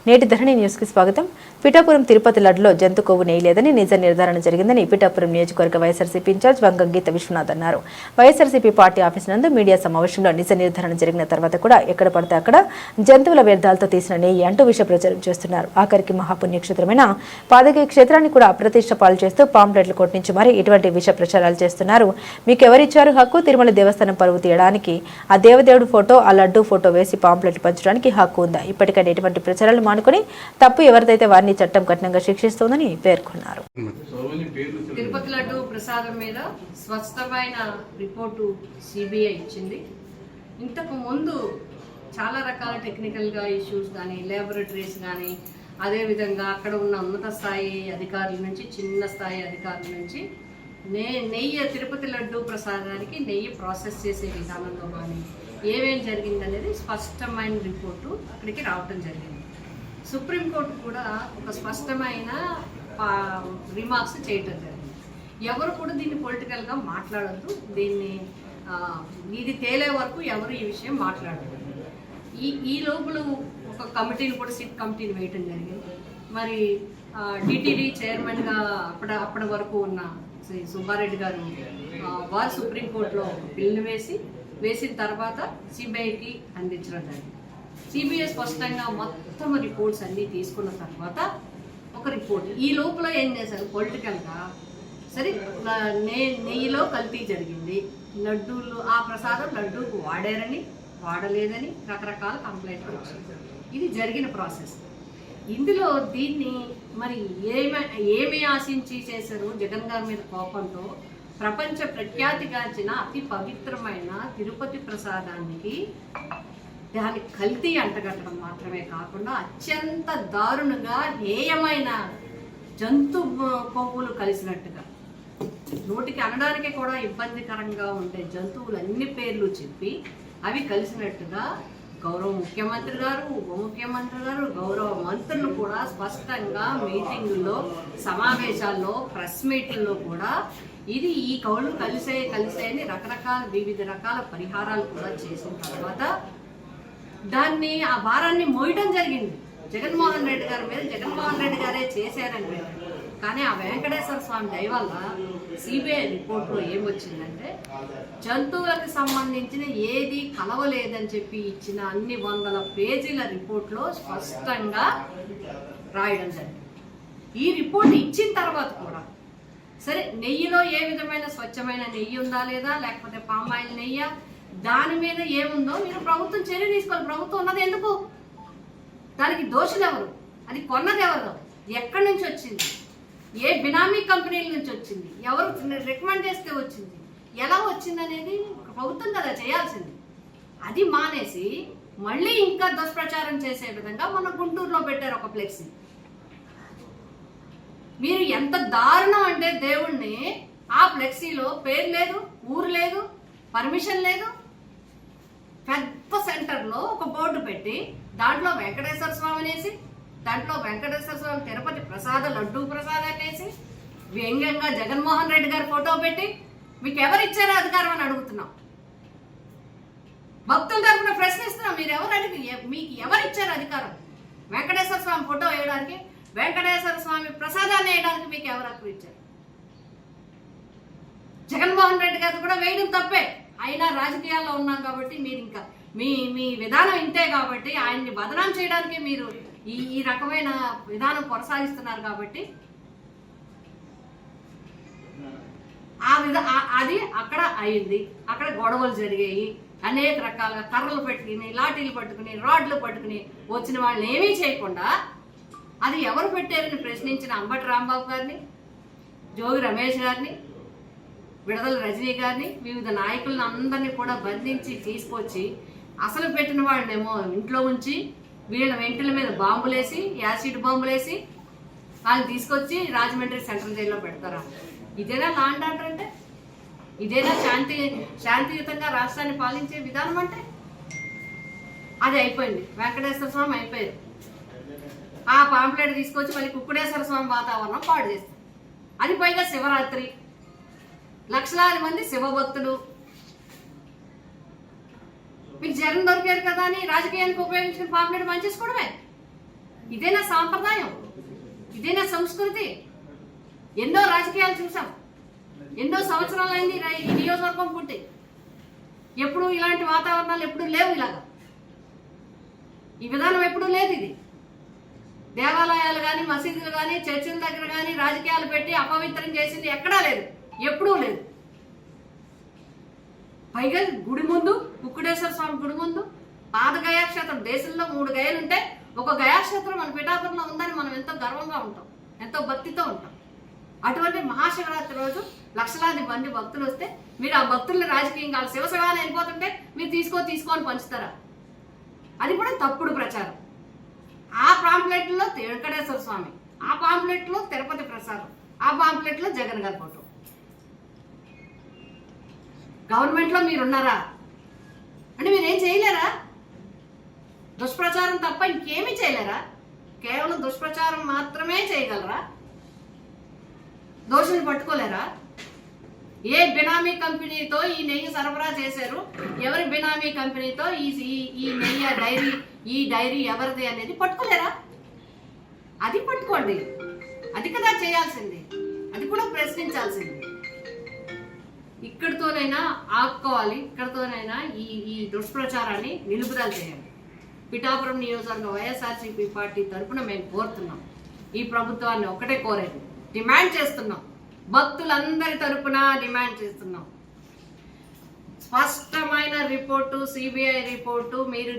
నేటి ధరణి న్యూస్కి స్వాగతం. పిఠాపురం తిరుపతి లడ్డులో జంతు కొవ్వు నేయలేదని నిజ నిర్ధారణ జరిగిందని పిఠాపురం నియోజకవర్గ వైఎస్ఆర్సీపీ ఇన్ఛార్జ్ వంగ గీత విశ్వనాథ్ అన్నారు. వైఎస్ఆర్సీపీ పార్టీ ఆఫీస్ నందు మీడియా సమావేశంలో నిజ నిర్ధారణ జరిగిన తర్వాత కూడా ఎక్కడ పడితే అక్కడ జంతువుల వ్యర్థాలతో తీసిన నెయ్యి అంటూ విష ప్రచారం చేస్తున్నారు. ఆఖరికి మహాపుణ్యక్షేత్రమైన పాదగి క్షేత్రాన్ని కూడా అప్రతిష్ట పాలు చేస్తూ పాంప్లెట్లు కొట్టించి మరీ ఇటువంటి విష ప్రచారాలు చేస్తున్నారు. మీకు ఎవరిచ్చారు హక్కు? తిరుమల దేవస్థానం పరువు తీయడానికి ఆ దేవదేవుడు ఫోటో, ఆ లడ్డు ఫోటో వేసి పాంప్లెట్లు పంచడానికి హక్కు ఉందా? ఇప్పటికైనా ఇటువంటి ప్రచారాలు మానుకొని తప్పు ఎవరిదైతే వారిని చట్టం కఠినంగా శిక్షిస్తోందని పేర్కొన్నారు. తిరుపతి లడ్డు ప్రసాదం మీద స్వచ్ఛమైన రిపోర్టు సిబిఐ ఇచ్చింది. ఇంతకు ముందు చాలా రకాల టెక్నికల్గా ఇష్యూస్ కానీ, ల్యాబొరేటరీస్ కానీ, అదేవిధంగా అక్కడ ఉన్న ఉన్నత స్థాయి అధికారుల నుంచి చిన్న స్థాయి అధికారుల నుంచి నెయ్యి తిరుపతి లడ్డు ప్రసాదానికి నెయ్యి ప్రాసెస్ చేసే విధానంలో కానీ ఏమేం జరిగిందనేది స్పష్టమైన రిపోర్టు అక్కడికి రావటం జరిగింది. సుప్రీంకోర్టు కూడా ఒక స్పష్టమైన రిమార్క్స్ చేయటం జరిగింది. ఎవరు కూడా దీన్ని పొలిటికల్గా మాట్లాడద్దు, దీన్ని ఇది తేలే వరకు ఎవరు ఈ విషయం మాట్లాడరు. ఈ లోపల ఒక కమిటీని కూడా సిట్ కమిటీని వేయటం జరిగింది. మరి డిటిడి చైర్మన్గా అప్పటి వరకు ఉన్న శ్రీ సుబ్బారెడ్డి గారు వారు సుప్రీంకోర్టులో బిల్లు వేసిన తర్వాత సిబిఐకి అందించడం జరిగింది. సిబిఐ స్పష్టంగా మొత్తం రిపోర్ట్స్ అన్నీ తీసుకున్న తర్వాత ఒక రిపోర్ట్ ఈ లోపల ఏం చేశారు పొలిటికల్గా, సరే నెయ్యిలో కల్తీ జరిగింది, లడ్డూలు ఆ ప్రసాదం లడ్డూకు వాడారని వాడలేదని రకరకాల కంప్లైంట్లు వచ్చింది. ఇది జరిగిన ప్రాసెస్. ఇందులో దీన్ని మరి ఏమి ఆశించి చేశారు? జగన్ గారి మీద కోపంతో ప్రపంచ ప్రఖ్యాతిగాంచిన అతి పవిత్రమైన తిరుపతి ప్రసాదానికి దాని కల్తీ అంటగట్టడం మాత్రమే కాకుండా అత్యంత దారుణంగా హేయమైన జంతు కొవ్వులు కలిసినట్టుగా, నోటికి అనడానికి కూడా ఇబ్బందికరంగా ఉండే జంతువులు అన్ని పేర్లు చెప్పి అవి కలిసినట్టుగా గౌరవ ముఖ్యమంత్రి గారు, ఉప ముఖ్యమంత్రి గారు, గౌరవ మంత్రులు కూడా స్పష్టంగా మీటింగుల్లో, సమావేశాల్లో, ప్రెస్ మీట్లలో కూడా ఇది ఈ కౌలు కలిసే అని రకరకాల వివిధ రకాల పరిహారాలు కూడా చేసిన తర్వాత దాన్ని ఆ భారాన్ని మోయడం జరిగింది. జగన్మోహన్ రెడ్డి గారి మీద జగన్మోహన్ రెడ్డి గారే చేశారని. కానీ ఆ వెంకటేశ్వర స్వామి దయ వల్ల సిబిఐ రిపోర్ట్లో ఏమొచ్చిందంటే జంతువులకు సంబంధించిన ఏది కలవలేదని చెప్పి ఇచ్చిన అన్ని వందల పేజీల రిపోర్ట్లో స్పష్టంగా రాయడం జరిగింది. ఈ రిపోర్ట్ ఇచ్చిన తర్వాత కూడా సరే నెయ్యిలో ఏ విధమైన స్వచ్ఛమైన నెయ్యి ఉందా లేదా, లేకపోతే పామాయిల్ నెయ్యి, దాని మీద ఏముందో మీరు ప్రభుత్వం చర్య తీసుకోవాలి. ప్రభుత్వం ఉన్నది ఎందుకు? దానికి దోషులు ఎవరు? అది కొన్నది ఎవరు? ఎక్కడి నుంచి వచ్చింది? ఏ బినామీ కంపెనీల నుంచి వచ్చింది? ఎవరు రికమెండ్ చేస్తే వచ్చింది? ఎలా వచ్చింది అనేది ప్రభుత్వం కదా చేయాల్సింది. అది మానేసి మళ్ళీ ఇంకా దుష్ప్రచారం చేసే విధంగా మన గుంటూరులో పెట్టారు ఒక ఫ్లెక్సీ. మీరు ఎంత దారుణం అంటే దేవుణ్ణి ఆ ఫ్లెక్సీలో పేరు లేదు, ఊరు లేదు, పర్మిషన్ లేదు, పెద్ద సెంటర్లో ఒక బోర్డు పెట్టి దాంట్లో వెంకటేశ్వర స్వామిని వేసి, దాంట్లో వెంకటేశ్వర స్వామి తిరుపతి ప్రసాద లడ్డూ ప్రసాదాన్ని వేసి, వ్యంగ్యంగా జగన్మోహన్ రెడ్డి గారి ఫోటో పెట్టి మీకు ఎవరిచ్చారో అధికారం అని అడుగుతున్నాం. భక్తుల తరఫున ప్రశ్నిస్తున్నాం. మీరు మీకు ఎవరిచ్చారు అధికారం? వెంకటేశ్వర స్వామి ఫోటో వేయడానికి, వెంకటేశ్వర స్వామి ప్రసాదాన్ని వేయడానికి మీకు ఎవరు హక్కు ఇచ్చారు? జగన్మోహన్ రెడ్డి గారు కూడా వేయడం తప్పే. అయినా రాజకీయాల్లో ఉన్నాం కాబట్టి మీరు ఇంకా మీ విధానం ఇంతే కాబట్టి ఆయన్ని బదనాం చేయడానికి మీరు ఈ రకమైన విధానం కొనసాగిస్తున్నారు కాబట్టి అది అక్కడ అయింది. అక్కడ గొడవలు జరిగాయి. అనేక రకాల కర్రలు పెట్టుకుని, లాఠీలు పట్టుకుని, రాడ్లు పట్టుకుని వచ్చిన వాళ్ళని ఏమీ చేయకుండా అది ఎవరు పెట్టారని ప్రశ్నించిన అంబటి రాంబాబు గారిని, జోగి రమేష్ గారిని, విడుదల రజనీ గారిని, వివిధ నాయకులను అందరినీ కూడా బంధించి తీసుకొచ్చి అసలు పెట్టిన వాళ్ళనేమో ఇంట్లో ఉంచి వీళ్ళ వెంటల మీద బాంబులేసి, యాసిడ్ బాంబులేసి వాళ్ళని తీసుకొచ్చి రాజమండ్రి సెంట్రల్ జైల్లో పెడతారా? ఇదేనా లా అండ్ ఆర్డర్ అంటే? ఇదేనా శాంతియుతంగా రాష్ట్రాన్ని పాలించే విధానం అంటే? అది అయిపోయింది. వెంకటేశ్వర స్వామి అయిపోయారు. ఆ పాంప్లెట్ తీసుకొచ్చి మళ్ళీ కుక్కుడేశ్వర స్వామి వాతావరణం పాడు చేస్తారు. అది పైగా శివరాత్రి, లక్షలాది మంది శివభక్తులు. మీకు జగన్ దొరికారు కదా అని రాజకీయానికి ఉపయోగించుకుని పాంప్లెట్ పనిచేసుకోవడమే. ఇదేనా సాంప్రదాయం? ఇదేనా సంస్కృతి? ఎన్నో రాజకీయాలు చూసాం, ఎన్నో సంవత్సరాలైంది ఈ నియోజకవర్గం పుట్టి. ఎప్పుడు ఇలాంటి వాతావరణాలు ఎప్పుడు లేవు. ఇలాగా ఈ విధానం ఎప్పుడూ లేదు. ఇది దేవాలయాలు కానీ, మసీదులు కానీ, చర్చిల దగ్గర కానీ రాజకీయాలు పెట్టి అపవిత్రం చేసింది ఎక్కడా లేదు, ఎప్పుడూ లేదు. పైగా గుడి ముందు, కుక్కుడేశ్వర స్వామి గుడి ముందు పాత గయాక్షేత్రం, దేశంలో 3 గయలు ఉంటే ఒక గయాక్షేత్రం మన పిఠాపురంలో ఉందని మనం ఎంతో గర్వంగా ఉంటాం, ఎంతో భక్తితో ఉంటాం. అటువంటి మహాశివరాత్రి రోజు లక్షలాది మంది భక్తులు వస్తే మీరు ఆ భక్తుల్ని రాజకీయం కాదు శివశివాలు వెళ్ళిపోతుంటే మీరు తీసుకొని పంచుతారా? అది కూడా తప్పుడు ప్రచారం. ఆ పాంప్లెట్లో వెంకటేశ్వర స్వామి, ఆ పాంప్లెట్లో తిరుపతి ప్రసాదం, ఆ పాంప్లెట్లో జగన్ గారి ఫోటో. గవర్నమెంట్లో మీరున్నారా అంటే మీరేం చేయలేరా? దుష్ప్రచారం తప్ప ఇంకేమీ చేయలేరా? కేవలం దుష్ప్రచారం మాత్రమే చేయగలరా? దోషులు పట్టుకోలేరా? ఏ బినామీ కంపెనీతో ఈ నెయ్యి సరఫరా చేశారు, ఎవరి బినామీ కంపెనీతో ఈ నెయ్యి ఈ డైరీ ఎవరిది అనేది పట్టుకోలేరా? అది పట్టుకోండి. అది కదా చేయాల్సింది, అది కూడా ప్రశ్నించాల్సింది. ఇక్కడితోనైనా ఆపుకోవాలి, ఇక్కడితోనైనా ఈ దుష్ప్రచారాన్ని నిలుపుదల చేయాలి. పిఠాపురం నియోజకవర్గ వైఎస్ఆర్సీపీ పార్టీ తరఫున మేము కోరుతున్నాం, ఈ ప్రభుత్వాన్ని ఒకటే కోరేది, డిమాండ్ చేస్తున్నాం, భక్తులందరి తరఫున డిమాండ్ చేస్తున్నాం. స్పష్టమైన రిపోర్టు, సిబిఐ రిపోర్టు మీరు